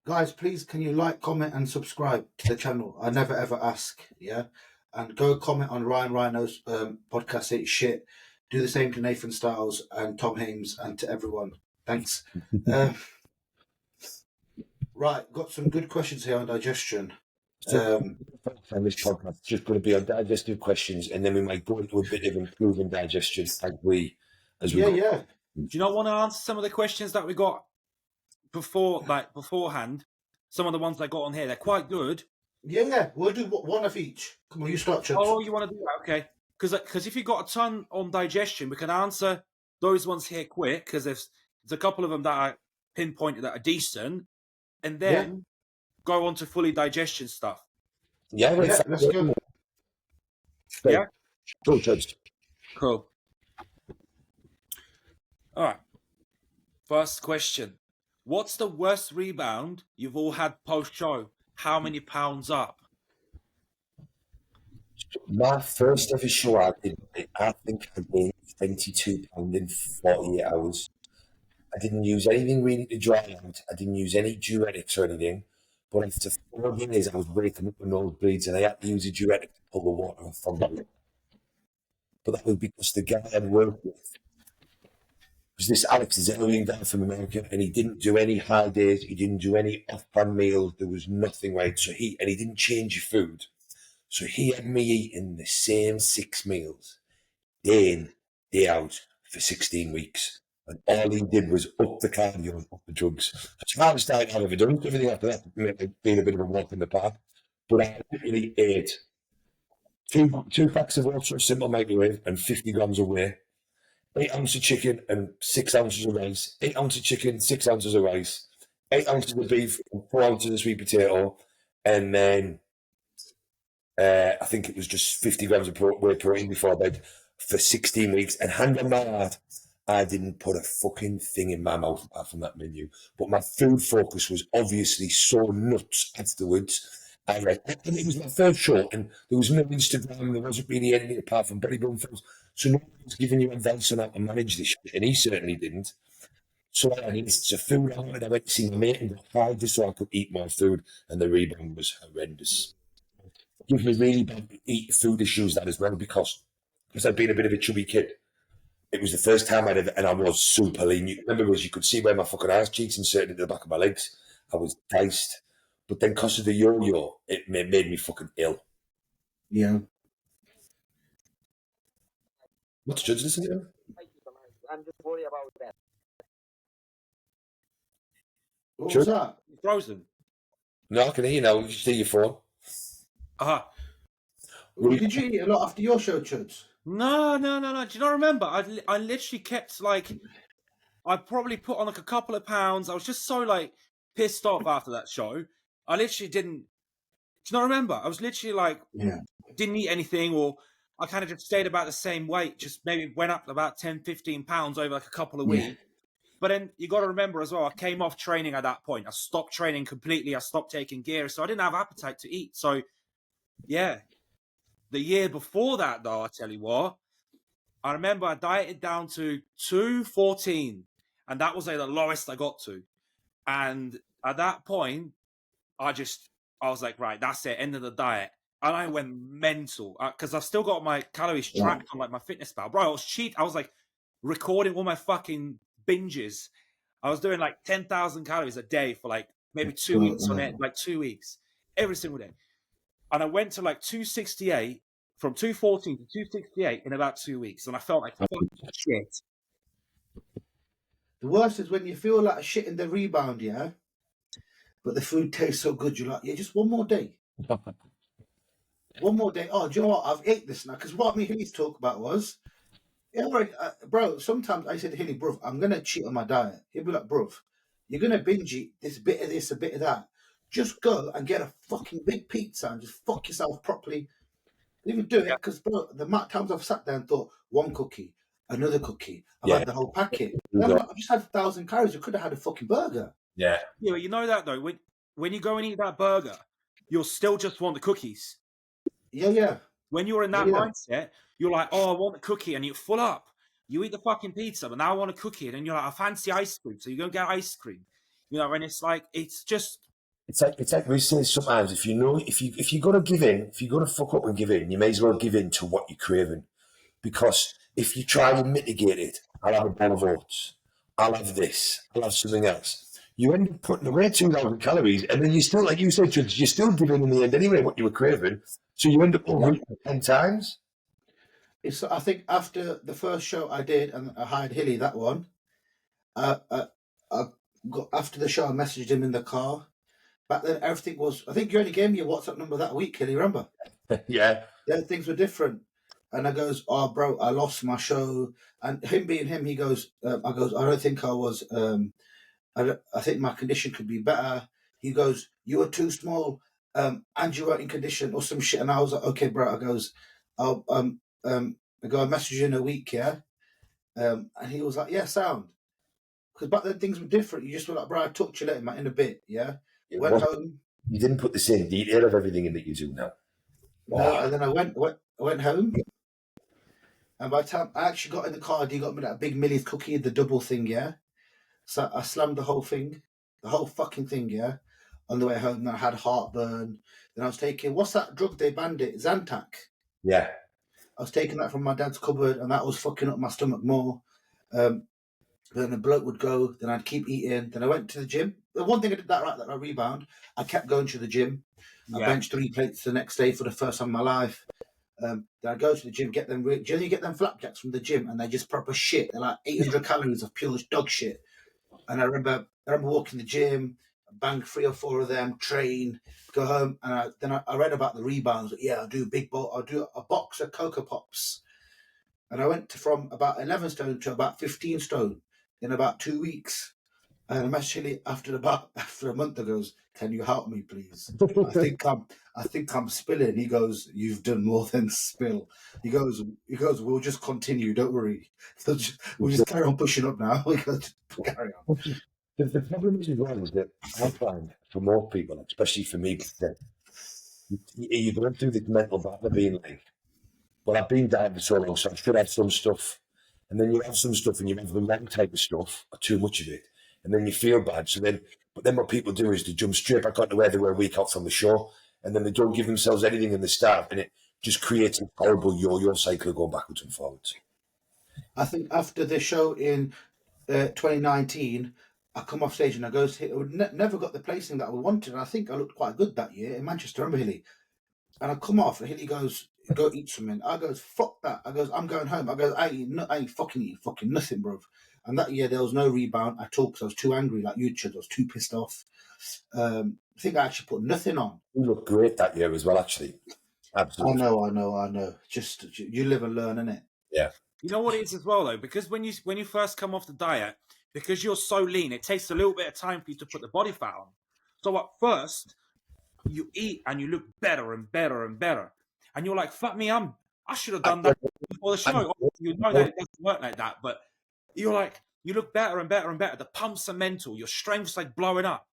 Guys, please, can you like, comment, and subscribe to the channel? I never ever ask, yeah? And go comment on Ryan Rhino's podcast, It's Shit. Do the same to Nathan Styles and Tom Hames and to everyone. Thanks. Right, got some good questions here on digestion. So on this podcast, it's just going to be on digestive questions, and then we might go into a bit of improving digestion as we Yeah. Do you not want to answer some of the questions that we got beforehand? Some of the ones I got on here, they're quite good. Yeah, we'll do one of each. Come on, you start, Chubbs. Oh, you want to do that? Okay. Because if you've got a ton on digestion, we can answer those ones here quick, because there's a couple of them that are pinpointed that are decent, and then go on to fully digestion stuff. Yeah, let's go. Yeah? Cool, Chubbs. Cool. All right. First question. What's the worst rebound you've all had post-show? How many pounds up? My first ever show I did, I think I gained 22 pounds in 48 hours. I didn't use anything really to dry out. I didn't use any diuretics or anything. But after 4 days, I was waking up with nosebleeds, and I had to use a diuretic to pull the water off from me. But that was because the guy I'd worked with was this Alex Zellering guy from America, and he didn't do any high days. He didn't do any off-brand meals. There was nothing right. So he didn't change your food. So he had me eating the same 6 meals, day in, day out, for 16 weeks. And all he did was up the cardio and up the drugs. It's the hardest thing I've ever done. Everything after that being a bit of a walk in the park. But I literally ate two packs of ultra simple microwave and 50 grams of whey, 8 ounces of chicken and 6 ounces of rice, 8 ounces of chicken, 6 ounces of rice, 8 ounces of beef, and 4 ounces of sweet potato, and then I think it was just 50 grams of whey protein before bed for 16 weeks. And hand on my heart, I didn't put a fucking thing in my mouth apart from that menu. But my food focus was obviously so nuts afterwards. And it was my first show, and there was no Instagram, there wasn't really anything apart from bodybuilding films. So no one was giving you advice on how to manage this shit, and he certainly didn't. So I had lists of food I wanted. I went to see my mate and got high just so I could eat more food, and the rebound was horrendous. It gave me really bad food issues that as well, because I'd been a bit of a chubby kid. It was the first time and I was super lean. Remember, you could see where my fucking ass cheeks inserted into the back of my legs. I was diced. But then because of the yo-yo, it made me fucking ill. Yeah. What's Judge listening to? I'm just worried about that. What was that? You're frozen. No, I can hear you now. You see your phone. Did you eat a lot after your show, Chuds? No. Do you not remember? I literally kept I probably put on like a couple of pounds. I was just so pissed off after that show. I literally didn't. Do you not remember? I was literally didn't eat anything, or I kind of just stayed about the same weight. Just maybe went up about 10, 15 pounds over a couple of weeks. But then you got to remember as well, I came off training at that point. I stopped training completely. I stopped taking gear, so I didn't have appetite to eat. So, yeah. The year before that, though, I tell you what, I remember I dieted down to 214, and that was the lowest I got to. And at that point, I was like, right, that's it, end of the diet. And I went mental because I've still got my calories tracked on my fitness pal. Bro, I was cheat. I was recording all my fucking binges. I was doing 10,000 calories a day for maybe 2 weeks on it, 2 weeks, every single day. And I went to 268, from 214 to 268 in about 2 weeks. And I felt like fucking shit. The worst is when you feel like shit in the rebound, yeah? But the food tastes so good, you're like, yeah, just one more day. One more day. Oh, do you know what? I've ate this now. Because what me and Hilly talk about was, bro, sometimes I said to Hilly, bro, I'm going to cheat on my diet. He'll be like, bro, you're going to binge eat this bit of this, a bit of that. Just go and get a fucking big pizza and just fuck yourself properly. Even do it, because, bro, the amount of times I've sat there and thought, one cookie, another cookie, I've had the whole packet. I've just had 1,000 calories. I could have had a fucking burger. Yeah. Yeah, but you know that, though. When you go and eat that burger, you'll still just want the cookies. Yeah. When you're in that mindset, you're like, oh, I want a cookie, and you're full up. You eat the fucking pizza, but now I want a cookie, and then you're like, I fancy ice cream, so you go get ice cream. And it's it's just It's like we say sometimes. If you're gonna give in, if you're gonna fuck up and give in, you may as well give in to what you're craving. Because if you try and mitigate it, I'll have a bowl of oats, I'll have this, I'll have something else. You end up putting away 2,000 calories, and then you still, like you said, you're still giving in the end anyway what you were craving. So you end up overeating 10 times. I think after the first show I did, and I hired Hilly, that one, I got, after the show, I messaged him in the car. Back then, everything was, I think you only gave me a WhatsApp number that week, Hilly, remember? Yeah. Yeah, things were different. And I goes, oh, bro, I lost my show. And him being him, he goes, I don't think I was, I think my condition could be better. He goes, you were too small, and you weren't in condition or some shit. And I was like, okay, bro. I goes, I message you in a week, yeah? And he was like, yeah, sound. Because back then things were different. You just were like, bro, I'll talk to you later, mate, in a bit, yeah? Went home. You didn't put the same detail of everything in that you do now. No, and then I went home. And by the time I actually got in the car, he got me that big Millie's cookie, the double thing, yeah? So I slammed the whole fucking thing, yeah? On the way home, then I had heartburn. Then I was taking, what's that drug they banned it? Zantac. Yeah. I was taking that from my dad's cupboard, and that was fucking up my stomach more. Then the bloat would go, then I'd keep eating. Then I went to the gym. The one thing I did that I rebound, I kept going to the gym. I benched 3 plates the next day for the first time in my life. Then I go to the gym, get them. Do you get them flapjacks from the gym, and they're just proper shit. They're like 800 calories of pure dog shit. And I remember walking the gym, bang 3 or 4 of them, train, go home, and then I read about the rebounds. Yeah, I'll do I'll do a box of Cocoa Pops, and I went from about 11 stone to about 15 stone in about 2 weeks. And I'm actually after a month, I goes, "Can you help me, please? I think I'm spilling." He goes, "You've done more than spill." He goes, "We'll just continue. Don't worry. We'll just carry on pushing up now." We go, carry on. The problem is as well is that I find for most people, especially for me, that you're going through this mental battle being like, well, I've been dieting for so long, so I should have some stuff. And then you have some stuff and you have the wrong type of stuff or too much of it. And then you feel bad. But then what people do is they jump straight back onto where they were a week out from the show, and then they don't give themselves anything in the start, and it just creates a horrible yo-yo cycle going backwards and forwards. I think after the show in 2019, I come off stage and I never got the placing that I wanted. And I think I looked quite good that year in Manchester, remember, Hilly? And I come off and Hilly goes, "Go eat something." I goes, "Fuck that." I goes, "I'm going home." I goes, I ain't fucking eating fucking nothing, bruv. And that year there was no rebound at all because I was too angry, like you said. I was too pissed off. I think I actually put nothing on. You looked great that year as well, actually. Absolutely. I know. Just you live and learn, innit? Yeah. You know what it is as well, though? Because when you first come off the diet, because you're so lean, it takes a little bit of time for you to put the body fat on. So at first, you eat and you look better and better and better. And you're like, fuck me, I should have done that before the show. You know that it doesn't work like that, but you're like, you look better and better and better. The pumps are mental. Your strength's like blowing up.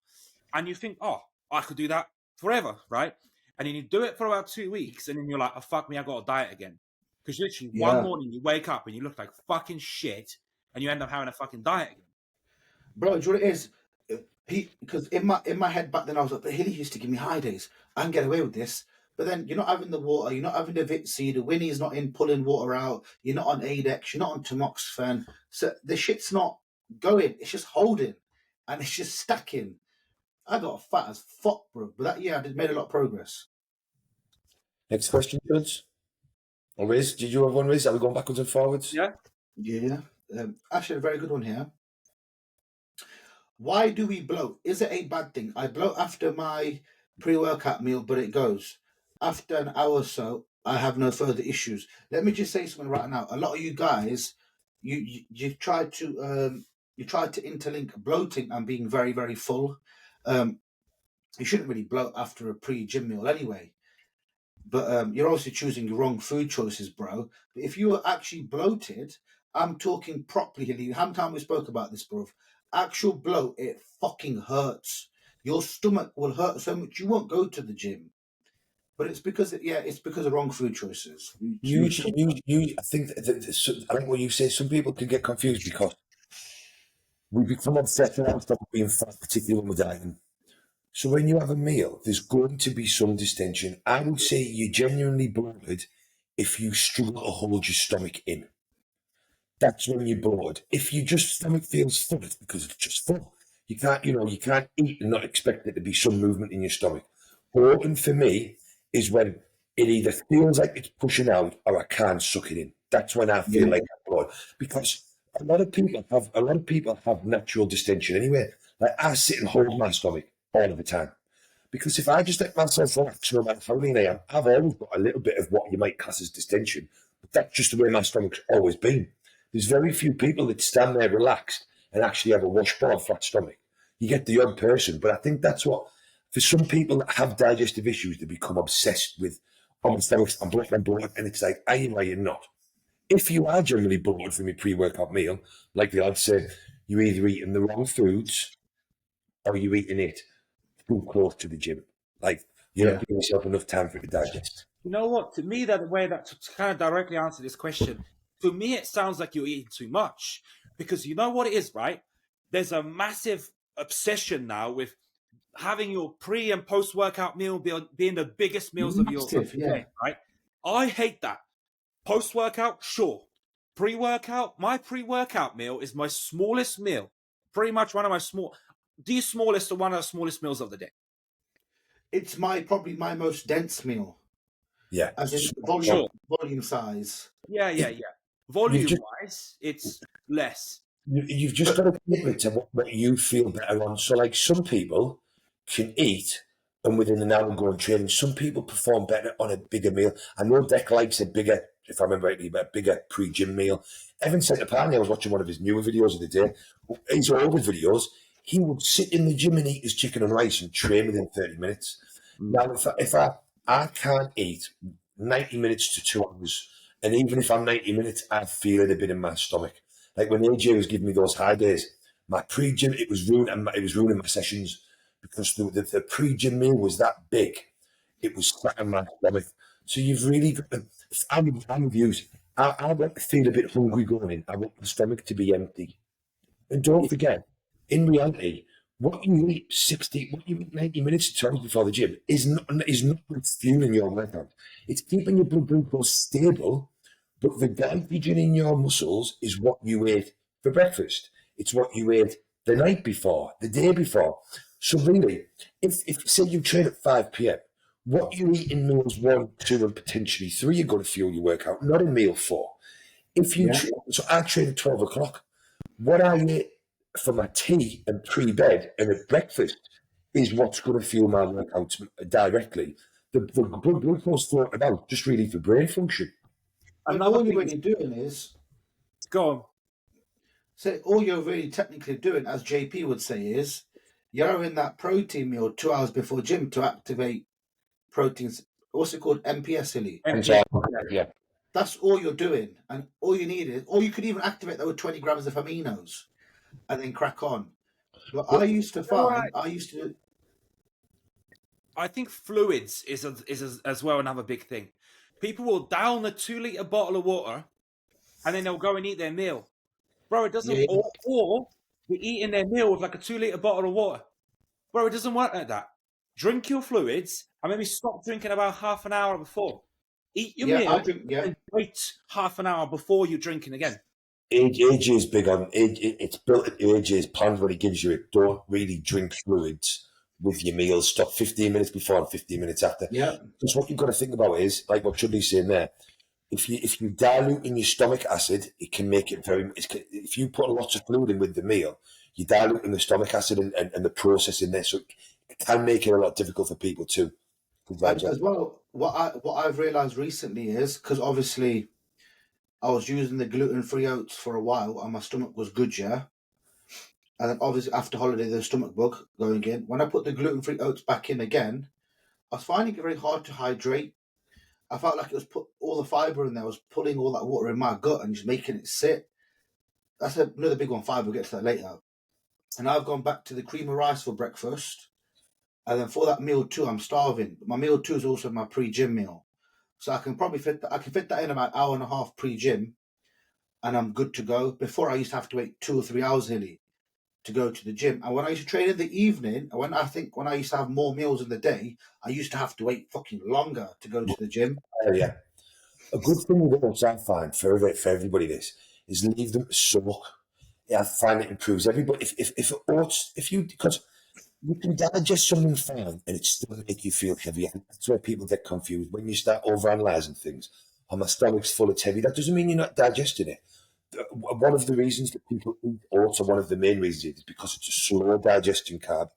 And you think, oh, I could do that forever, right? And then you do it for about 2 weeks, and then you're like, oh, fuck me, I got to diet again. Because literally one morning you wake up and you look like fucking shit, and you end up having a fucking diet again. Bro, do you know what it is? Because in my head back then I was like, but Hilly used to give me high days. I can get away with this. But then you're not having the water, you're not having the Vitsi, the Winnie's not in pulling water out, you're not on Adex, you're not on tamoxifen. So the shit's not going, it's just holding and it's just stacking. I got fat as fuck, bro. But that year I made a lot of progress. Next question, Vince. Or Riz, did you have one, Riz? Are we going backwards and forwards? Yeah. Actually, a very good one here. Why do we bloat? Is it a bad thing? I bloat after my pre-workout meal, but it goes. After an hour or so, I have no further issues. Let me just say something right now. A lot of you guys, you try to interlink bloating and being very, very full. You shouldn't really bloat after a pre-gym meal anyway. But you're obviously choosing the wrong food choices, bro. But if you were actually bloated, I'm talking properly here. How many times we spoke about this, bro? Actual bloat, it fucking hurts. Your stomach will hurt so much you won't go to the gym. But it's because of wrong food choices. I think what you say. Some people can get confused because we become obsessed with stuff being fat, particularly when we're dieting. So when you have a meal, there's going to be some distension. I would say you're genuinely bloated if you struggle to hold your stomach in. That's when you're bloated. If your just stomach feels full, it's because it's just full. You can't eat and not expect there to be some movement in your stomach. Bloating for me is when it either feels like it's pushing out or I can't suck it in. That's when I feel like I'm bloated. Because a lot of people have natural distension anyway. Like I sit and hold my stomach all of the time. Because if I just let myself relax, no matter how lean I am, I've always got a little bit of what you might class as distension. But that's just the way my stomach's always been. There's very few people that stand there relaxed and actually have a washboard flat stomach. You get the odd person, but I think that's what, for some people that have digestive issues, they become obsessed with, oh, my stomach's, I'm bloated, and it's like, are you not? If you are generally bloated from your pre-workout meal, like the lads say, you're either eating the wrong foods or you're eating it too close to the gym. Like, you're not giving yourself enough time for it to digest. You know what? To me, that way that to kind of directly answer this question, to me, it sounds like you're eating too much. Because you know what it is, right? There's a massive obsession now with having your pre and post workout meal being the biggest meals of your day, right? I hate that. Post workout, sure. Pre workout, my pre workout meal is my smallest meal. Pretty much one of my the smallest or one of the smallest meals of the day. It's probably my most dense meal. Yeah. As in volume size. Yeah. Volume wise, it's less. You've just got to commit to what you feel better on. So, like, some people can eat and within an hour go on training. Some people perform better on a bigger meal. I know Deck likes a bigger, if I remember rightly, a bigger pre-gym meal. Evan said apparently, I was watching one of his newer videos of the day, his older videos, he would sit in the gym and eat his chicken and rice and train within 30 minutes. Now, if I can't eat 90 minutes to 2 hours, and even if I'm 90 minutes, I feel it a bit in my stomach. Like when AJ was giving me those high days, my pre-gym, it was ruining my sessions because the pre-gym meal was that big. It was fat in my stomach. So you've really got to, I'm views. I want to feel a bit hungry going in. I want my stomach to be empty. And don't forget, in reality, what you eat 90 minutes to 2 hours before the gym is not what's fueling your workout. It's keeping your blood glucose stable, but the glycogen in your muscles is what you ate for breakfast. It's what you ate the night before, the day before. So really, if say you train at 5 p.m., what you eat in meals 1, 2, and potentially 3 are going to fuel your workout, not in meal 4. So I train at 12 o'clock. What I eat for my tea and pre-bed and at breakfast is what's going to fuel my workouts directly. The blood glucose floating about just really for brain function. And all you're really doing is go on. So all you're really technically doing, as JP would say, is you're having that protein meal 2 hours before gym to activate proteins. What's it called? MPS, Hilly. Yeah. That's all you're doing, and all you need is, or you could even activate that with 20 grams of aminos, and then crack on. But I used to find, I think fluids is as well another big thing. People will down a 2-liter bottle of water, and then they'll go and eat their meal. Bro, it doesn't. Or you're eating their meal with like a 2-liter bottle of water. Bro, it doesn't work like that. Drink your fluids and maybe stop drinking about half an hour before. Eat your meal and wait half an hour before you're drinking again. AJ is big on it's built into AJ's plan what he gives you. It don't really drink fluids with your meals. Stop 15 minutes before and 15 minutes after. Yeah. Because what you've got to think about is, like what Chudley's saying there, if you dilute in your stomach acid, it can make it if you put lots of fluid in with the meal, you dilute in the stomach acid and the process in there. So it can make it a lot difficult for people too. As well, what I've realised recently is, because obviously I was using the gluten-free oats for a while and my stomach was good, yeah? And then obviously after holiday, the stomach bug going in. When I put the gluten-free oats back in again, I was finding it very hard to hydrate. I felt like it was put all the fibre in there. I was pulling all that water in my gut and just making it sit. That's another big one, fibre. We'll get to that later. And I've gone back to the cream of rice for breakfast. And then for that meal 2, I'm starving. My meal 2 is also my pre-gym meal. So I can probably fit that in about 1.5 hours pre-gym, and I'm good to go. Before I used to have to wait 2 or 3 hours, Hilly. to go to the gym. And when I used to train in the evening, when I used to have more meals in the day, I used to have to wait fucking longer to go to the gym. Yeah. A good thing with oats, I find, for everybody, this is leave them to soak. Yeah, I find it improves everybody. Because you can digest something fine and it still make you feel heavy. And that's where people get confused when you start overanalyzing things. Oh, my stomach's full, it's heavy. That doesn't mean you're not digesting it. One of the reasons that people eat oats, or one of the main reasons, is because it's a slow digesting carb.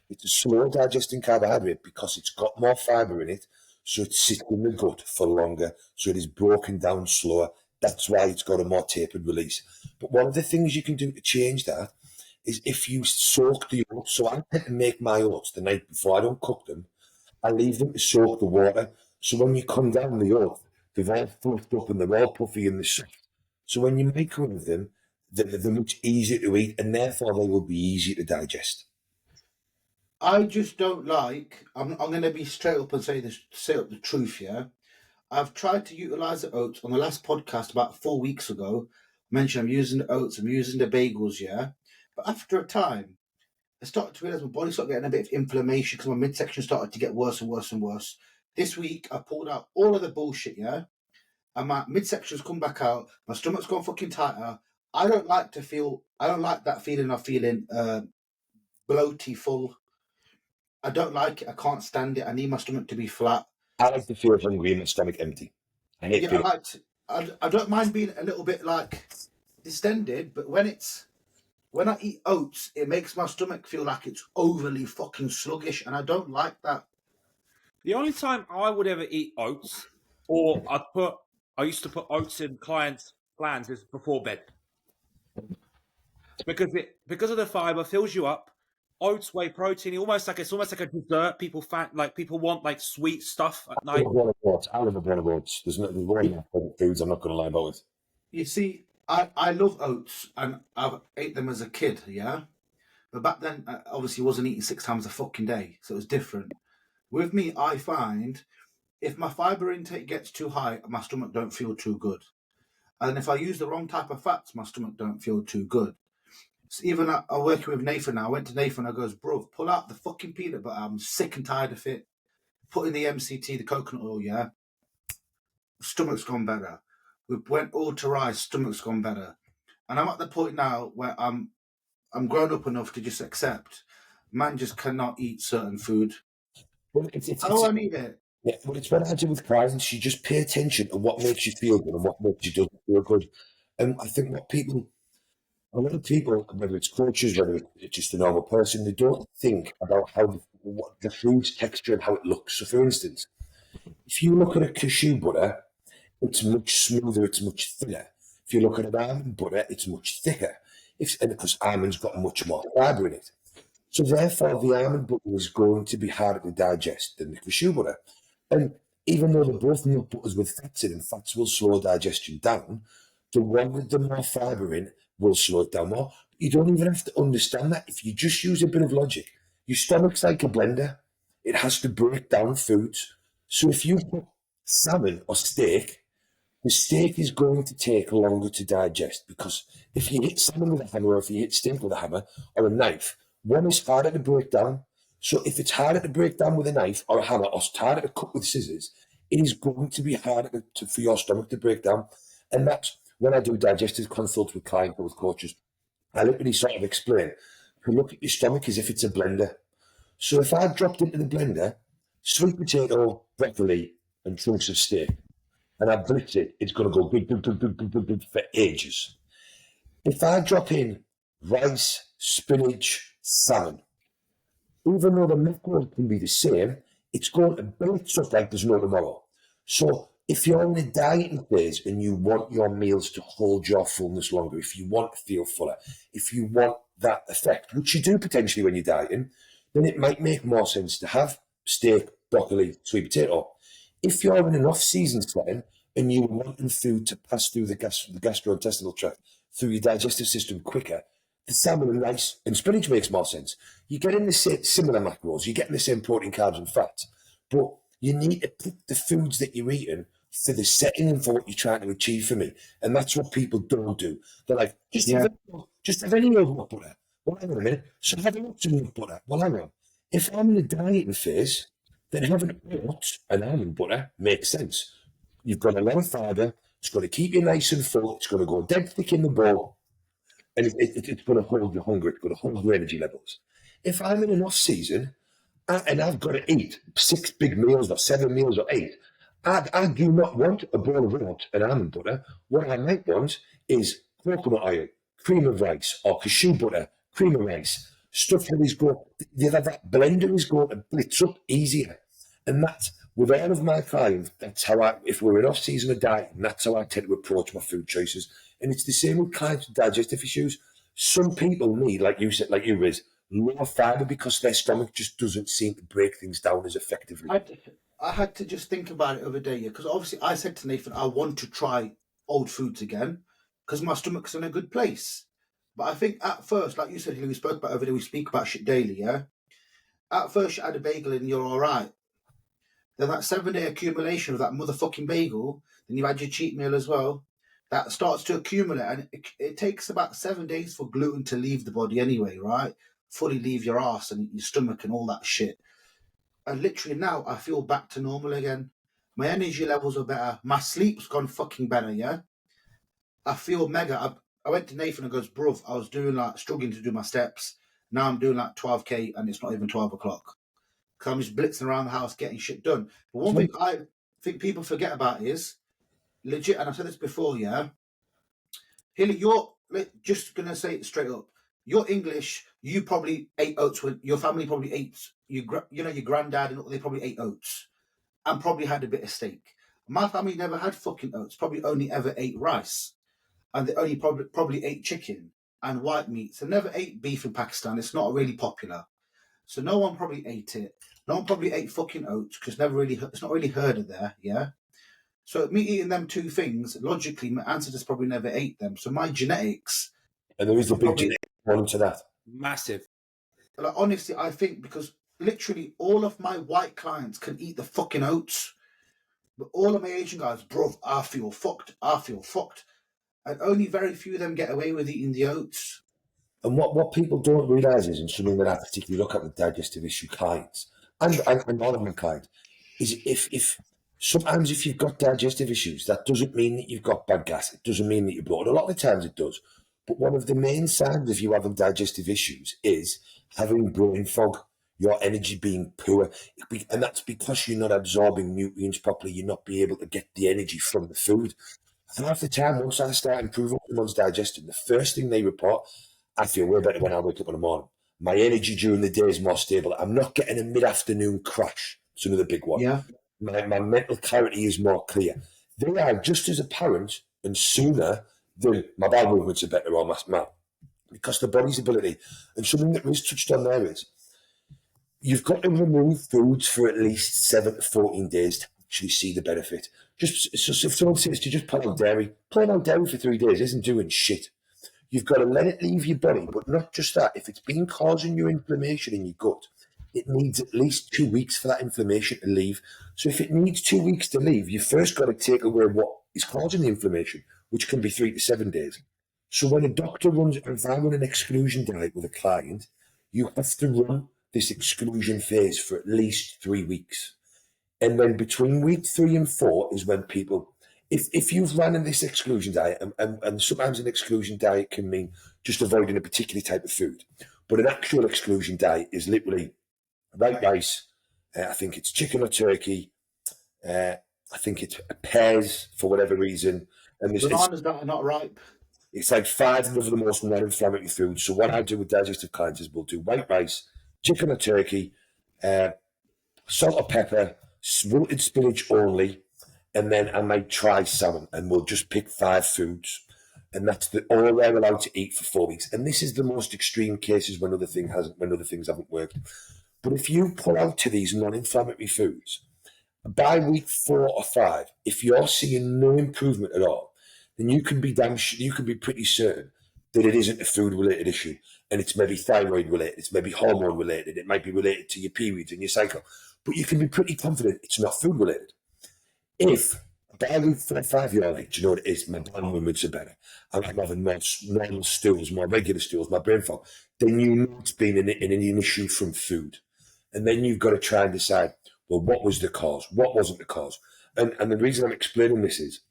It's a slow digesting carbohydrate because it's got more fibre in it, so it sits in the gut for longer, so it is broken down slower. That's why it's got a more tapered release. But one of the things you can do to change that is if you soak the oats. So I tend to make my oats the night before. I don't cook them. I leave them to soak the water. So when you come down the oats, they've all fluffed up and they're all puffy and they're soft. So when you microwave them, they're much easier to eat, and therefore they will be easier to digest. I just don't like. I'm going to be straight up and say the truth here. I've tried to utilize the oats on the last podcast about 4 weeks ago. I mentioned I'm using the oats, I'm using the bagels, yeah. But after a time, I started to realize my body started getting a bit of inflammation because my midsection started to get worse and worse and worse. This week, I pulled out all of the bullshit, yeah. And my midsection's come back out. My stomach's gone fucking tighter. I don't like that feeling of feeling bloaty, full. I don't like it. I can't stand it. I need my stomach to be flat. I like to feel hungry and my stomach empty. I hate feeling. I don't mind being a little bit like distended, but when I eat oats, it makes my stomach feel like it's overly fucking sluggish, and I don't like that. The only time I would ever eat oats, or I used to put oats in clients' plans, is before bed, because of the fiber, fills you up. Oats, whey protein, it's almost like a dessert. People want like sweet stuff at night. I love a bowl of oats. There's one foods I'm not going to lie about it. You see, I love oats, and I've ate them as a kid, yeah. But back then, I obviously wasn't eating 6 times a fucking day, so it was different. With me, I find if my fiber intake gets too high, my stomach don't feel too good. And if I use the wrong type of fats, my stomach don't feel too good. So even I'm working with Nathan now. I went to Nathan, I goes, bro, pull out the fucking peanut butter. I'm sick and tired of it. Put in the MCT, the coconut oil, yeah. Stomach's gone better. We went all to rice, stomach's gone better. And I'm at the point now where I'm grown up enough to just accept man just cannot eat certain food. Well, I need it. Yeah, well, it's what I do with clients. You just pay attention to what makes you feel good and what makes you doesn't feel good. And I think a lot of people, whether it's coaches, whether it's just a normal person, they don't think about what the food's texture and how it looks. So, for instance, if you look at a cashew butter, it's much smoother, it's much thinner. If you look at an almond butter, it's much thicker. And because almond's got much more fibre in it. So therefore, the almond butter is going to be harder to digest than the cashew butter. And even though they're both milk butters with fats in, and fats will slow digestion down, the one with the more fibre in will slow it down more. You don't even have to understand that. If you just use a bit of logic, your stomach's like a blender. It has to break down foods. So if you put salmon or steak, the steak is going to take longer to digest, because if you hit salmon with a hammer, or if you hit steak with a hammer or a knife, one is harder to break down. So if it's harder to break down with a knife or a hammer, or it's harder to cut with scissors, it is going to be harder for your stomach to break down. And that's when I do digestive consults with clients or with coaches, I literally sort of explain to look at your stomach as if it's a blender. So if I dropped into the blender sweet potato, broccoli, and chunks of steak, and I blitz it, it's going to go big for ages. If I drop in rice, spinach, salmon, even though the macros can be the same, it's going to blitz up like there's no tomorrow. So if you're in a dieting phase and you want your meals to hold your fullness longer, if you want to feel fuller, if you want that effect, which you do potentially when you're dieting, then it might make more sense to have steak, broccoli, sweet potato. If you're in an off-season setting and you're wanting food to pass through the gastrointestinal tract, through your digestive system quicker, the salmon and rice and spinach makes more sense. You're getting the same similar macros, you're getting the same protein, carbs and fats, but you need to pick the foods that you're eating for the setting and for what you're trying to achieve for me. And that's what people don't do. They're like, just have any old butter. Well, hang on a minute. So having oats and nut butter. Well, hang on. If I'm in a dieting phase, then having oats and almond butter makes sense. You've got a lot of fibre. It's going to keep you nice and full. It's going to go dead thick in the bowl. And it's going to hold your hunger. It's going to hold your energy levels. If I'm in an off season and I've got to eat 6 big meals or 7 meals or 8, I do not want a bowl of oats and almond butter. What I might want is coconut oil, cream of rice, or cashew butter, cream of rice, stuff that is going, that blender is going to blitz up easier. And that's, with all of my clients, that's how if we're in off season of diet, that's how I tend to approach my food choices. And it's the same with clients with digestive issues. Some people need, like you said, like you, Riz, lower fibre because their stomach just doesn't seem to break things down as effectively. I had to just think about it the other day, because obviously I said to Nathan, I want to try old foods again because my stomach's in a good place. But I think at first, like you said, we spoke about over there, we speak about shit daily, yeah? At first you had a bagel and you're all right. Then that 7-day accumulation of that motherfucking bagel, then you had your cheat meal as well, that starts to accumulate. And it takes about 7 days for gluten to leave the body anyway, right? Fully leave your ass and your stomach and all that shit. And literally now I feel back to normal again. My energy levels are better. My sleep's gone fucking better, yeah? I feel mega. I went to Nathan and goes, bruv, I was doing like struggling to do my steps. Now I'm doing like 12K and it's not even 12 o'clock. Because I'm just blitzing around the house getting shit done. But one thing I think people forget about is, legit, and I've said this before, yeah? Hilly, you're just going to say it straight up. You're English, you probably ate oats when your family probably ate, your granddad and they probably ate oats and probably had a bit of steak. My family never had fucking oats, probably only ever ate rice. And they only probably ate chicken and white meats. They never ate beef in Pakistan. It's not really popular. So no one probably ate it. No one probably ate fucking oats because it's not really heard of there, yeah? So me eating them two things, logically, my ancestors probably never ate them. So my genetics... And there is a big genetic one to that. Massive. Like, honestly, I think because literally all of my white clients can eat the fucking oats. But all of my Asian guys, bro, I feel fucked. And only very few of them get away with eating the oats. And what people don't realise is, and something that I particularly look at with digestive issue clients, and non clients, is if sometimes if you've got digestive issues, that doesn't mean that you've got bad gas. It doesn't mean that you're bloated. A lot of the times it does. But one of the main signs of you having digestive issues is having brain fog, your energy being poor. And that's because you're not absorbing nutrients properly. You're not being able to get the energy from the food. Half the time, once I start improving someone's digestion, the first thing they report, I feel way better when I wake up in the morning. My energy during the day is more stable. I'm not getting a mid-afternoon crash. It's another big one. Yeah. My mental clarity is more clear. They are just as apparent and sooner than my bowel movements are better or my because the body's ability. And something that Riz touched on there is you've got to remove foods for at least 7 to 14 days to actually see the benefit. Just so if someone says to just pull out dairy for 3 days isn't doing shit. You've got to let it leave your body, but not just that. If it's been causing you inflammation in your gut, it needs at least 2 weeks for that inflammation to leave. So if it needs 2 weeks to leave, you first got to take away what is causing the inflammation, which can be 3 to 7 days. So when a doctor if I run an exclusion diet with a client, you have to run this exclusion phase for at least 3 weeks. And then between week 3 and 4 is when people, if you've run in this exclusion diet, and sometimes an exclusion diet can mean just avoiding a particular type of food, but an actual exclusion diet is literally white rice, I think it's chicken or turkey, I think it's pears for whatever reason. And bananas that are not ripe. It's like 5 of the most non-inflammatory foods. So what I do with digestive clients is we'll do white rice, chicken or turkey, salt or pepper, wilted spinach only, and then I might try salmon, and we'll just pick 5 foods, and that's all they're allowed to eat for 4 weeks. And this is the most extreme cases when other things haven't worked. But if you pull out to these non-inflammatory foods, by week 4 or 5, if you're seeing no improvement at all, then you can be pretty certain that it isn't a food-related issue, and it's maybe thyroid-related, it's maybe hormone-related, it might be related to your periods and your cycle, but you can be pretty confident it's not food-related. If by week 4 or 5 you're like, do you know what it is? My bowel movements are better. I'm having more normal stools, more regular stools, my brain fog. then you know it's been an issue from food. And then you've got to try and decide, well, what was the cause? What wasn't the cause? And the reason I'm explaining this is,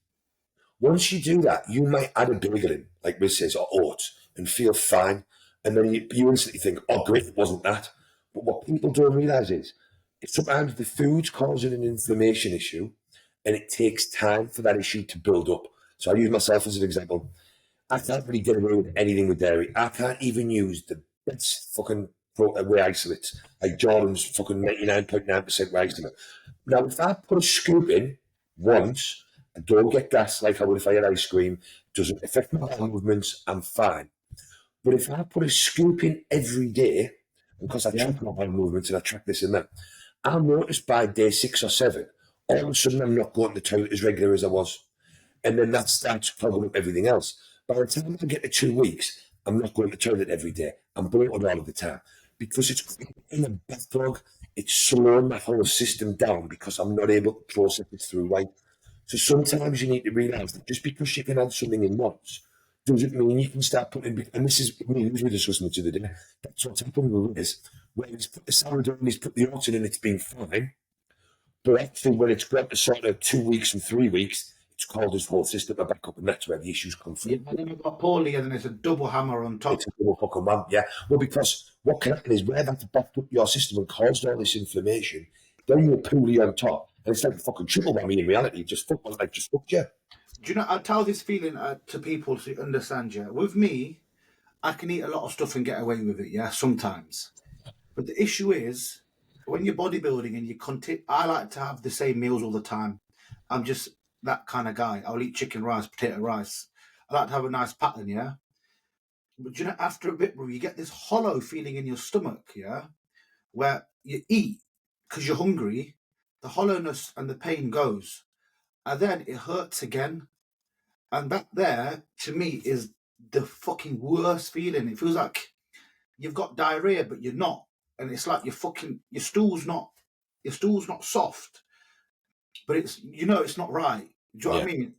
once you do that, you might add a bagel in, like Riz says, or oats, and feel fine. And then you instantly think, oh, great, it wasn't that. But what people don't realise is, sometimes the food's causing an inflammation issue, and it takes time for that issue to build up. So I use myself as an example. I can't really get away with anything with dairy. I can't even use the best fucking whey isolates, like Jordan's fucking 99.9% whey isolate. Now, if I put a scoop in once, I don't get gas like I would if I had ice cream, doesn't affect my bowel movements, I'm fine. But if I put a scoop in every day, because I track my bowel movements and I track this and that, I'll notice by day 6 or 7, all of a sudden I'm not going to the toilet as regular as I was. And then that starts clogging up everything else. By the time I get to 2 weeks, I'm not going to the toilet every day. I'm bloated all of the time. Because it's in a backlog, it's slowing my whole system down because I'm not able to process it through right. So sometimes you need to realise that just because you can add something in once, doesn't mean you can start putting, and this is, we were discussing it the other day, that's what's happened with this, where he's put the sourdough and he's put the oats in and it's been fine, but actually when it's got to sort of 2 weeks and 3 weeks, it's called his whole system back up, and that's where the issues come from. Yeah, and then you've got poorly, and then it's a double hammer on top. It's a double fucking one, yeah. Well, because what can happen is where that's backed up your system and caused all this inflammation, then you're poorly on top, and it's like a fucking triple whammy in reality. Just fucked you. Do you know, I tell this feeling to people to understand, yeah. With me, I can eat a lot of stuff and get away with it, yeah, sometimes. But the issue is, when you're bodybuilding and you continue, I like to have the same meals all the time. I'm just that kind of guy. I'll eat chicken rice, potato rice. I like to have a nice pattern, yeah. But you know, after a bit, bro, you get this hollow feeling in your stomach, yeah, where you eat because you're hungry, the hollowness and the pain goes, and then it hurts again. And that there, to me, is the fucking worst feeling. It feels like you've got diarrhea, but you're not. And it's like your stool's not soft, but it's, you know, it's not right. Do you know what I mean?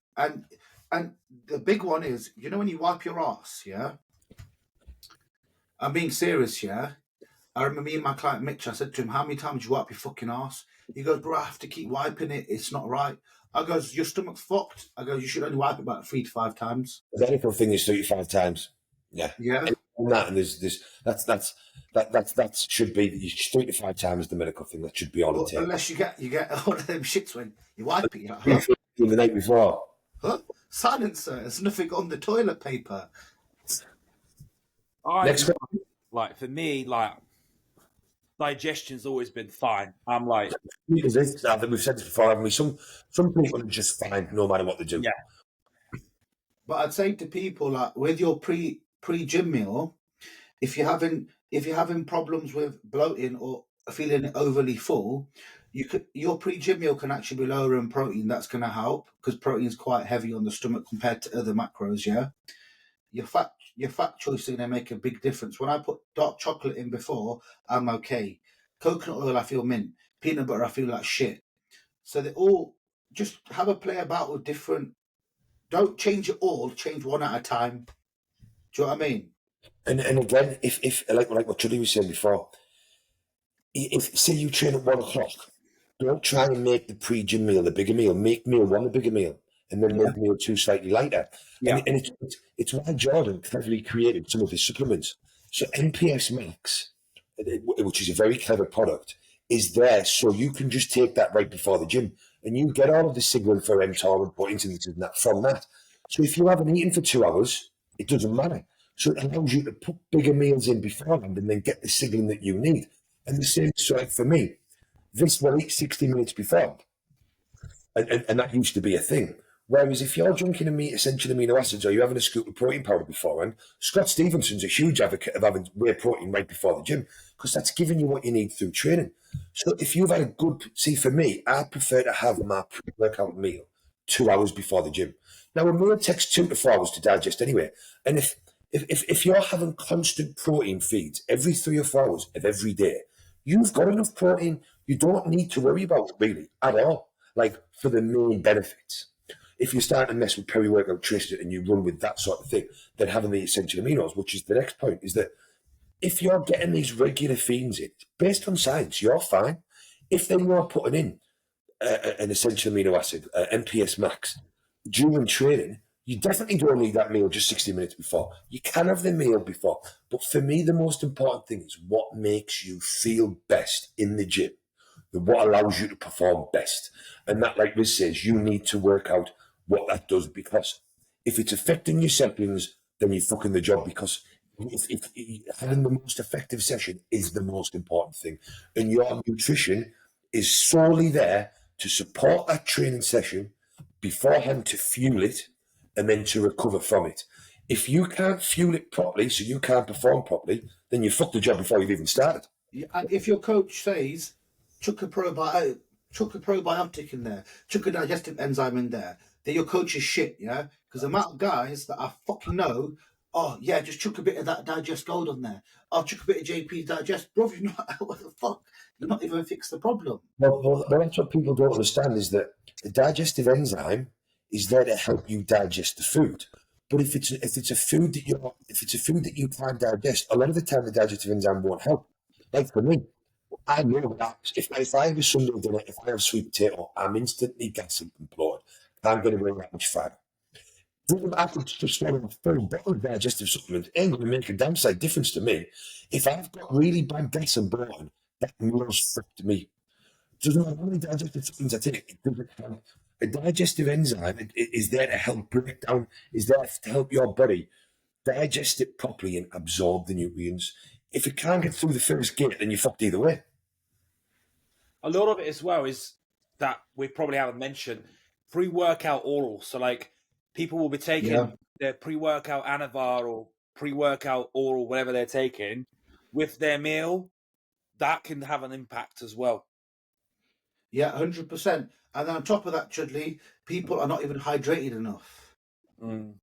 And the big one is, you know, when you wipe your ass, yeah? I'm being serious, yeah? I remember me and my client Mitch, I said to him, how many times do you wipe your fucking ass? He goes, bro, I have to keep wiping it. It's not right. I goes, your stomach's fucked. I go, you should only wipe it about 3 to 5 times. The medical thing is 35 times. Yeah. Yeah. And that should be 3 to 5 times the medical thing. That should be all it takes. Unless you get one of them shits when you wipe it, you're like, huh? The night before. Huh? Silencer, there's nothing on the toilet paper. Next one. Like, for me, like, digestion's always been fine. I'm like, We've said this before, haven't we? Some people are just fine no matter what they do. Yeah. But I'd say to people, like, with your pre-gym meal, if you're having problems with bloating or feeling overly full, your pre-gym meal can actually be lower in protein. That's going to help because protein is quite heavy on the stomach compared to other macros. Yeah, your fat choice is going to make a big difference. When I put dark chocolate in before, I'm okay. Coconut oil, I feel mint. Peanut butter, I feel like shit. So they all just have a play about with different. Don't change it all. Change one at a time. Do you know what I mean? And again, if like what Julie was saying before, if say you train at 1 o'clock, don't try and make the pre-gym meal the bigger meal. Make meal 1 the bigger meal, and then make meal 2 slightly lighter. Yeah. And it's why Jordan cleverly created some of his supplements. So NPS Max, which is a very clever product, is there so you can just take that right before the gym, and you get all of the signaling for mTOR and protein synthesis and that from that. So if you haven't eaten for 2 hours, it doesn't matter. So it allows you to put bigger meals in beforehand and then get the signaling that you need. And the same sort for me. This will eat 60 minutes before. And that used to be a thing. Whereas if you're drinking essential amino acids or you're having a scoop of protein powder beforehand, Scott Stevenson's a huge advocate of having whey protein right before the gym because that's giving you what you need through training. So if you've had a good, see for me, I prefer to have my pre-workout meal 2 hours before the gym. Now a meal takes 2 to 4 hours to digest anyway. And if you're having constant protein feeds every 3 or 4 hours of every day, you've got enough protein. You don't need to worry about it really at all, like for the main benefits. If you start to mess with peri-workout nutrition and you run with that sort of thing, then having the essential aminos, which is the next point, is that if you're getting these regular feeds in, based on science, you're fine. If then you're putting in an essential amino acid, NPS max, during training, you definitely don't need that meal just 60 minutes before. You can have the meal before. But for me, the most important thing is what makes you feel best in the gym, what allows you to perform best. And that, like Riz says, you need to work out what that does, because if it's affecting your settings, then you're fucking the job, because if having the most effective session is the most important thing. And your nutrition is solely there to support that training session beforehand, to fuel it and then to recover from it. If you can't fuel it properly, so you can't perform properly, then you fucked the job before you've even started. And if your coach says, chuck a probiotic in there, chuck a digestive enzyme in there, then your coach is shit, yeah? Because the amount of guys that I fucking know, oh, yeah, just chuck a bit of that Digest Gold on there. Oh, chuck a bit of JP Digest. Bro, you're not, what the fuck? You're not even fixed the problem. Well, that's what people don't understand, is that the digestive enzyme is there to help you digest the food. But if it's a food that you can't digest, a lot of the time the digestive enzyme won't help. Like for me, I know that if I have a Sunday dinner, if I have sweet potato, I'm instantly gassing and bloated. I'm going to bring that much fibre. I could just swallow a full bottle of digestive supplement. It ain't going to make a damn sight difference to me. If I've got really bad gas and bloating, that meal's fucked me. It doesn't matter how many digestive supplements I take, it doesn't help. A digestive enzyme is there to help break down, is there to help your body digest it properly and absorb the nutrients. If it can't get through the first gate, then you're fucked either way. A lot of it as well is that we probably haven't mentioned pre-workout oral. So like people will be taking their pre-workout Anavar or pre-workout oral, whatever they're taking, with their meal. That can have an impact as well. Yeah, 100%. And then on top of that, Chudley, people are not even hydrated enough. Mm.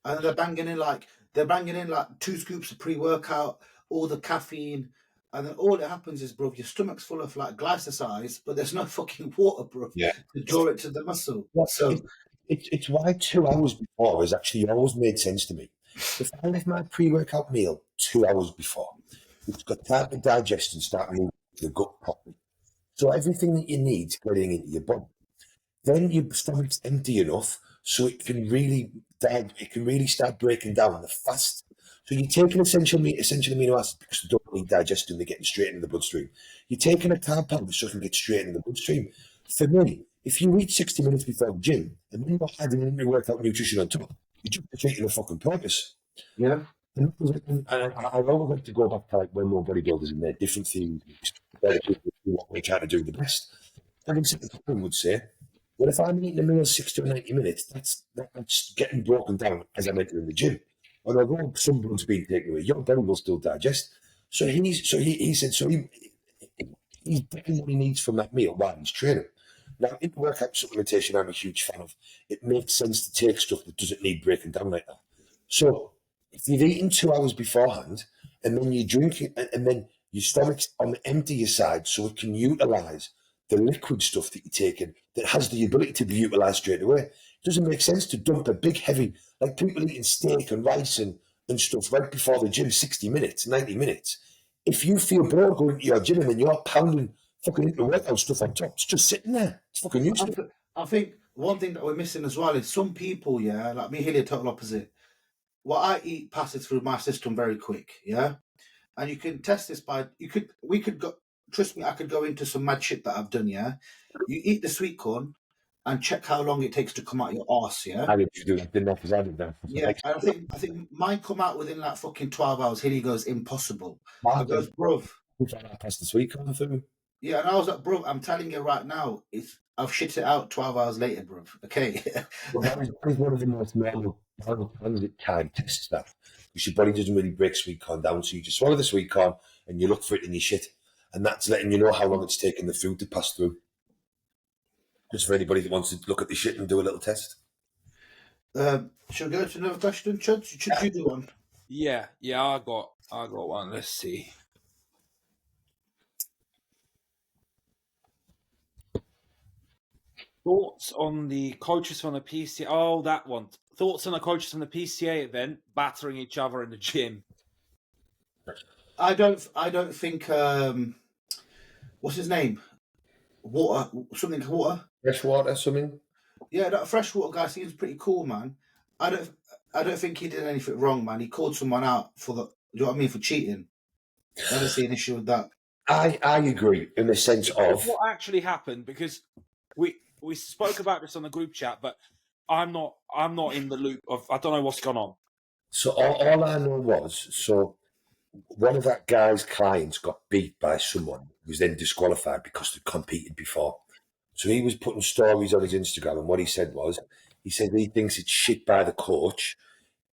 And they're banging in like 2 scoops of pre-workout, all the caffeine, and then all that happens is, bro, your stomach's full of like glycosides, but there's no fucking water, bro, to draw it to the muscle. So it's why 2 hours before has actually always made sense to me. If I have my pre-workout meal 2 hours before, it's got time to digest and start moving to the gut properly. So everything that you need is getting into your body. Then your stomach's empty enough so it can really start breaking down the fast. So you're taking essential amino acids because they don't need digestion, they're getting straight into the bloodstream. You're taking a carb powder so it can get straight into the bloodstream. For me, if you eat 60 minutes before the gym and then you're adding in your workout nutrition on top, you're just defeating the fucking purpose. yeah. And I always like to go back to like when more bodybuilders in their different things, what we try to do the best. Having said that, I would say, well, if I'm eating a meal 60 to 90 minutes, that's getting broken down as I'm entering the gym. And although some blood's being taken away, your body will still digest. So he said he's getting what he needs from that meal while he's training. Now, in workout supplementation, I'm a huge fan of. It makes sense to take stuff that doesn't need breaking down like that. So if you've eaten 2 hours beforehand, and then you're drinking, and then your stomach's on the emptier side, so it can utilise the liquid stuff that you're taking that has the ability to be utilised straight away. It doesn't make sense to dump a big, heavy, like people eating steak and rice and stuff right before the gym, 60 minutes, 90 minutes. If you feel bored going to your gym and then you're pounding fucking into workout stuff on top, it's just sitting there. It's fucking useless. I think one thing that we're missing as well is some people, like me, Hilly, total opposite. What I eat passes through my system very quick, yeah? And you can test this trust me, I could go into some mad shit that I've done, yeah? You eat the sweet corn and check how long it takes to come out your arse, yeah? I didn't do that, didn't I? Because I did that. Yeah, I think mine come out within like fucking 12 hours. Hilly goes, impossible. I goes, bruv. I passed the sweet corn through. Yeah, and I was like, bruv, I'm telling you right now, I've shit it out 12 hours later, bruv. Okay. Well, that is one of the most normal transit time tests, that. Because your body doesn't really break sweet corn down, so you just swallow the sweet corn and you look for it in your shit. And that's letting you know how long it's taking the food to pass through. Just for anybody that wants to look at the shit and do a little test. Shall we go to another question, Chud? Should you do one? Yeah, I got one. Let's see. Thoughts on the coaches from the PCA? Oh, that one. Thoughts on the coaches from the PCA event battering each other in the gym? I don't think. What's his name? Water, something water. Fresh water, something. Yeah, that freshwater guy seems pretty cool, man. I don't think he did anything wrong, man. He called someone out for the. You know what I mean, for cheating. I don't see an issue with that. I agree in the sense of what actually happened, because we spoke about this on the group chat, but I'm not in the loop of, I don't know what's gone on. so all I know was one of that guy's clients got beat by someone who was then disqualified because they'd competed before. So he was putting stories on his Instagram, and what he said he thinks it's shit by the coach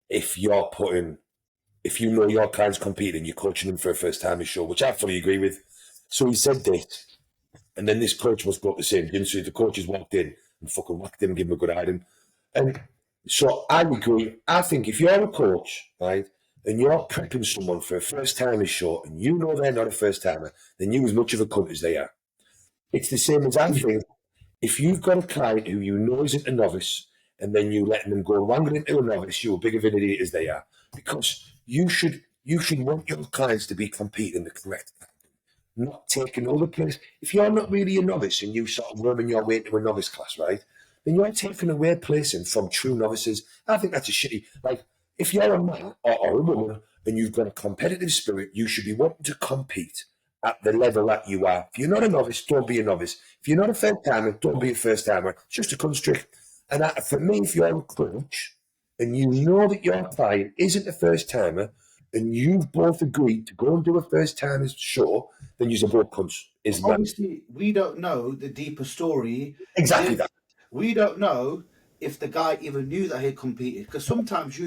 if you know your client's competing, you're coaching them for a first time show, which I fully agree with. So he said this, and then this coach must go up the same gym. So the coaches walked in and fucking whacked him, give him a good item. And so I agree. I think if you're a coach, right, and you're prepping someone for a first timer show, and you know they're not a first timer, then you're as much of a cunt as they are. It's the same as I think. If you've got a client who you know isn't a novice, and then you letting them go longer into a novice, you're a bigger of an idiot as they are. Because you should want your clients to be competing the correct way, not taking other players. If you're not really a novice and you sort of worming your way into a novice class, right, then you're taking away placing from true novices. I think that's a shitty. Like, if you're a man or a woman and you've got a competitive spirit, you should be wanting to compete at the level that you are. If you're not a novice, don't be a novice. If you're not a first timer, don't be a first timer. It's just a construct. And for me, if you're a coach and you know that your client isn't a first timer and you've both agreed to go and do a first timer's show, then you're both cunts. Obviously, we don't know the deeper story. Exactly that. We don't know if the guy even knew that he competed, because sometimes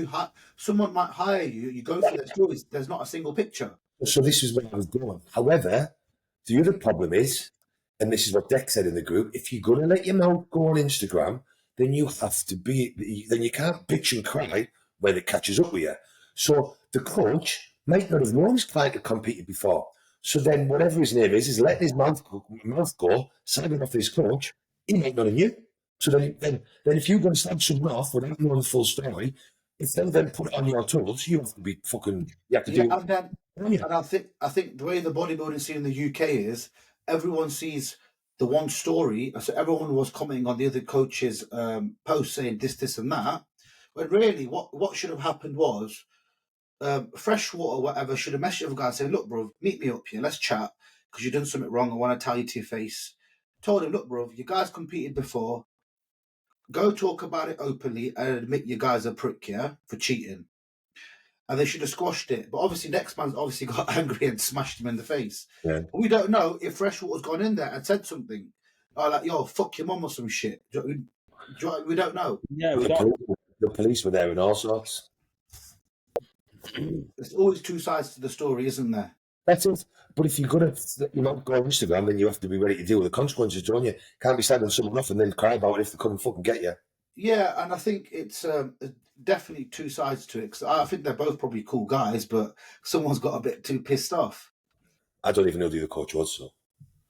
someone might hire you. You go through their stories. There's not a single picture. So this is where I was going. However, the other problem is, and this is what Deck said in the group, if you're going to let your mouth go on Instagram, then you have to then you can't bitch and cry when it catches up with you. So the coach might not have known his client had competed before. So then whatever his name is letting his mouth go, signing off his coach, he might not have knew. So then if you're going to stab someone off without knowing the full story, if they then put it on your tools, you have to be fucking, you have to do it. And I think the way the bodybuilding scene in the UK is, everyone sees the one story. So everyone was commenting on the other coach's post saying this, and that. But really, what should have happened was Freshwater, whatever, should have messaged the guy and said, "Look, bro, meet me up here. Let's chat because you've done something wrong. I want to tell you to your face." Told him, "Look, bro, you guys competed before. Go talk about it openly and admit you guys are prick, yeah, for cheating." And they should have squashed it. But obviously, next man's obviously got angry and smashed him in the face. Yeah. But we don't know if Freshwater's gone in there and said something. Like, yo, fuck your mum or some shit. We don't know. Yeah, the police were there and all sorts. There's always two sides to the story, isn't there? That's it. But if you're going to go on Instagram, then you have to be ready to deal with the consequences, don't you? Can't be standing someone off and then cry about it if they come and fucking get you. Yeah, and I think it's definitely two sides to it. Cause I think they're both probably cool guys, but someone's got a bit too pissed off. I don't even know who the coach was, so.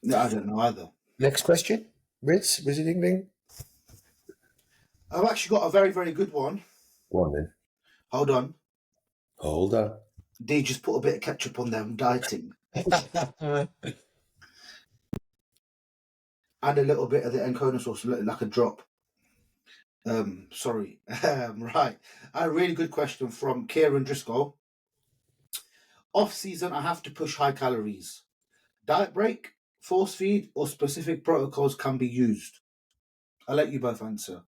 No, I don't know either. Next question. Ritz, visiting ring. I've actually got a very, very good one. Go on then. Hold on. Hold on. D, just put a bit of ketchup on there. I'm dieting. Add a little bit of the Ancona sauce, like a drop. Sorry. Right. A really good question from Kieran Driscoll. Off season, I have to push high calories. Diet break, force feed, or specific protocols can be used? I'll let you both answer.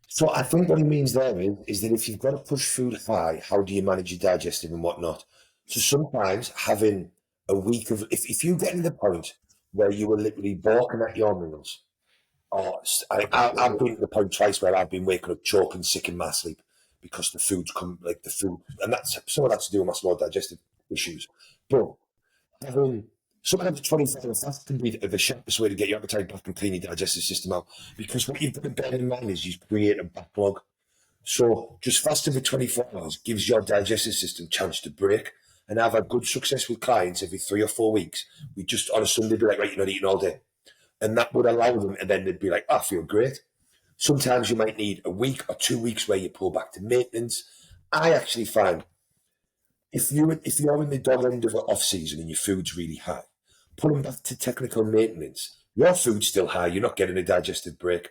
So I think what he means there is that if you've got to push food high, how do you manage your digestive and whatnot? So sometimes having a week of, if you get to the point where you were literally balking at your meals, or I've been to the point twice where I've been waking up choking sick in my sleep because the food's come, like the food, and that's some of that's to do with my small digestive issues. But having sometimes 24 hours fast can be the sharpest way to get your appetite back and clean your digestive system out. Because what you've got to bear in mind is you create a backlog. So just fasting for 24 hours gives your digestive system a chance to break. And I've had good success with clients every 3 or 4 weeks. We just on a Sunday be like, right, you're not eating all day. And that would allow them, and then they'd be like, I feel great. Sometimes you might need a week or 2 weeks where you pull back to maintenance. I actually find if you're in the dog end of an off season and your food's really high, pulling back to technical maintenance, your food's still high. You're not getting a digestive break.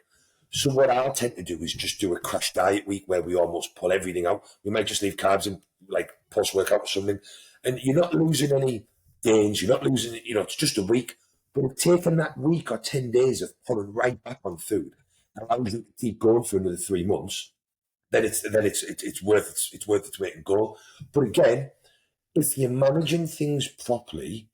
So what I'll tend to do is just do a crash diet week where we almost pull everything out. We might just leave carbs in, like post workout or something, and you're not losing any gains. You're not losing, it's just a week. But if taking that week or 10 days of pulling right back on food allows you to keep going for another 3 months, then it's worth its weight in gold. But again, if you're managing things properly,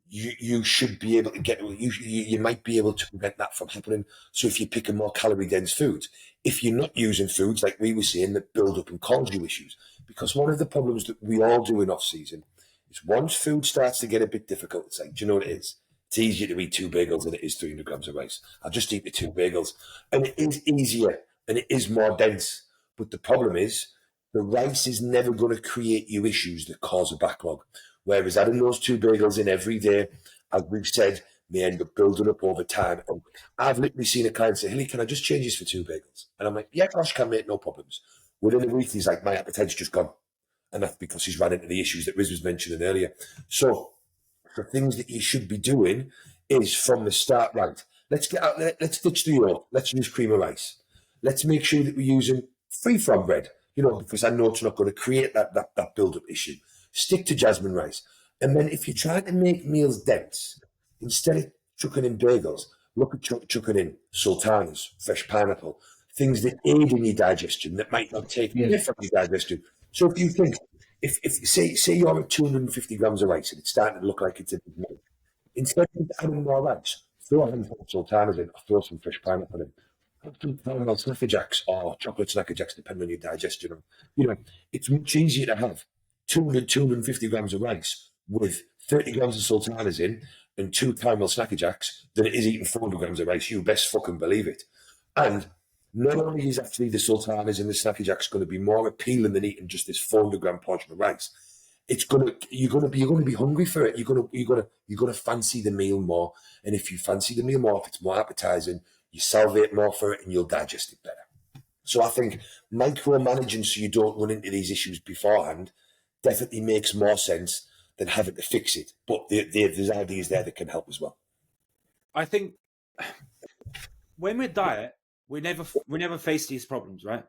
you should be able to get you might be able to prevent that from happening. So if you pick a more calorie dense foods, if you're not using foods like we were saying that build up and cause you issues, because one of the problems that we all do in off season is once food starts to get a bit difficult, it's like, do you know what it is? It's easier to eat 2 bagels than it is 300 grams of rice. I'll just eat the 2 bagels, and it is easier and it is more dense. But the problem is the rice is never going to create you issues that cause a backlog. Whereas adding those 2 bagels in every day, as we've said, may end up building up over time. And I've literally seen a client say, Hilly, can I just change this for 2 bagels? And I'm like, yeah, gosh, can, mate, no problems. Within a week, he's like, my appetite's just gone. And that's because he's ran into the issues that Riz was mentioning earlier. So the things that you should be doing is from the start, right, let's ditch the yolk. Let's use cream of rice. Let's make sure that we're using free-from bread, because I know it's not going to create that build-up issue. Stick to jasmine rice. And then if you're trying to make meals dense, instead of chucking in bagels, look at chucking in sultanas, fresh pineapple, things that aid in your digestion, that might not take away from your digestion. So if you think, if say you're at 250 grams of rice and it's starting to look like it's a big meal, instead of adding more rice, throw a handful of sultanas in, or throw some fresh pineapple in. Snacker jacks or chocolate snacker jacks, depending on your digestion. It's much easier to have 250 grams of rice with 30 grams of sultanas in and 2 caramel snacker jacks than it is eating 400 grams of rice. You best fucking believe it. And not only is actually the sultanas and the snacker jacks going to be more appealing than eating just this 400 gram portion of rice, you're gonna be hungry for it. You're gonna fancy the meal more. And if you fancy the meal more, if it's more appetizing, you salivate more for it and you'll digest it better. So I think micromanaging so you don't run into these issues beforehand definitely makes more sense than having to fix it. But there's ideas there that can help as well. I think when we diet, we never face these problems, right?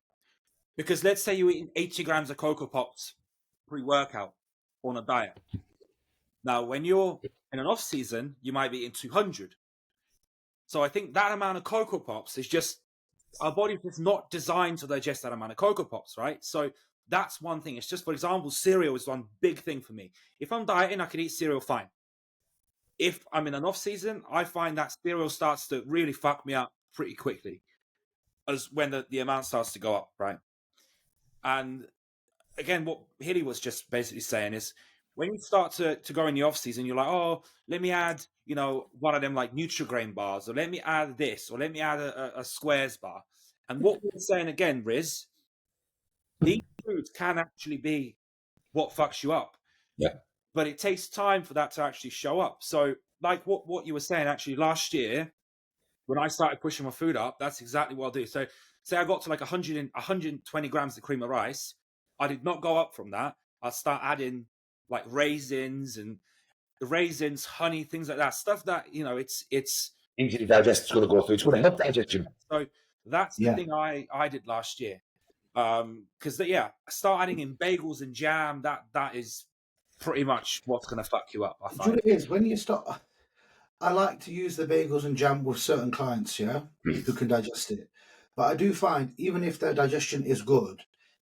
Because let's say you're eating 80 grams of Cocoa Pops pre-workout on a diet. Now, when you're in an off season, you might be eating 200. So I think that amount of Cocoa Pops is just, our body's just not designed to digest that amount of Cocoa Pops, right? So that's one thing. It's just, for example, cereal is one big thing for me. If I'm dieting, I can eat cereal fine. If I'm in an off season, I find that cereal starts to really fuck me up pretty quickly, as when the amount starts to go up, right? And again, what Hilly was just basically saying is, when you start to go in the off season, you're like, oh, let me add, one of them like Nutri-Grain bars, or let me add this, or let me add a Squares bar. And what we're saying again, Riz, these foods can actually be what fucks you up. Yeah. But it takes time for that to actually show up. So like what you were saying, actually last year, when I started pushing my food up, that's exactly what I'll do. So say I got to like 120 grams of cream of rice. I did not go up from that. I'll start adding like raisins, honey, things like that. Stuff that, it's easy to digest. It's going to go through. It's going to help digestion. So that's the thing I did last year. Because I start adding in bagels and jam. That is pretty much what's going to fuck you up, I find. Do you know what it is? When you start, I like to use the bagels and jam with certain clients, who can digest it. But I do find, even if their digestion is good,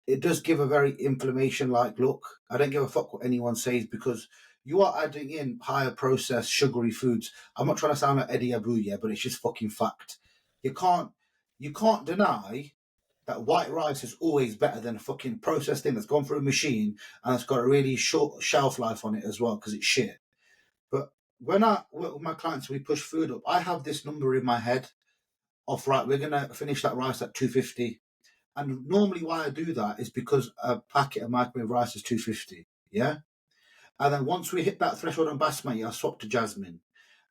it does give a very inflammation-like look. I don't give a fuck what anyone says, because you are adding in higher processed, sugary foods. I'm not trying to sound like Eddie Abu, but it's just fucking fact. You can't deny that white rice is always better than a fucking processed thing that's gone through a machine and it's got a really short shelf life on it as well, because it's shit. But when I work with my clients, we push food up, I have this number in my head of, right, we're going to finish that rice at 250. And normally why I do that is because a packet of microwave rice is 250, yeah? And then once we hit that threshold on basmati, I swap to jasmine.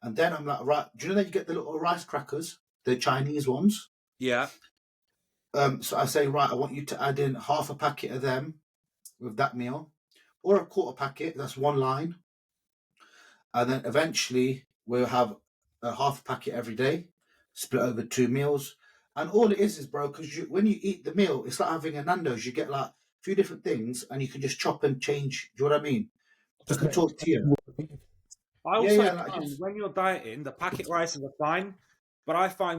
And then I'm like, right, do you know that you get the little rice crackers, the Chinese ones? Yeah. So I say, right, I want you to add in half a packet of them with that meal. or a quarter packet. That's one line. And then eventually we'll have a half packet every day, split over 2 meals. And all it is, bro, because when you eat the meal, it's like having a Nando's. You get like a few different things and you can just chop and change. Do you know what I mean? Just to talk to you. I also like find when you're dieting, the packet rices are fine, but I find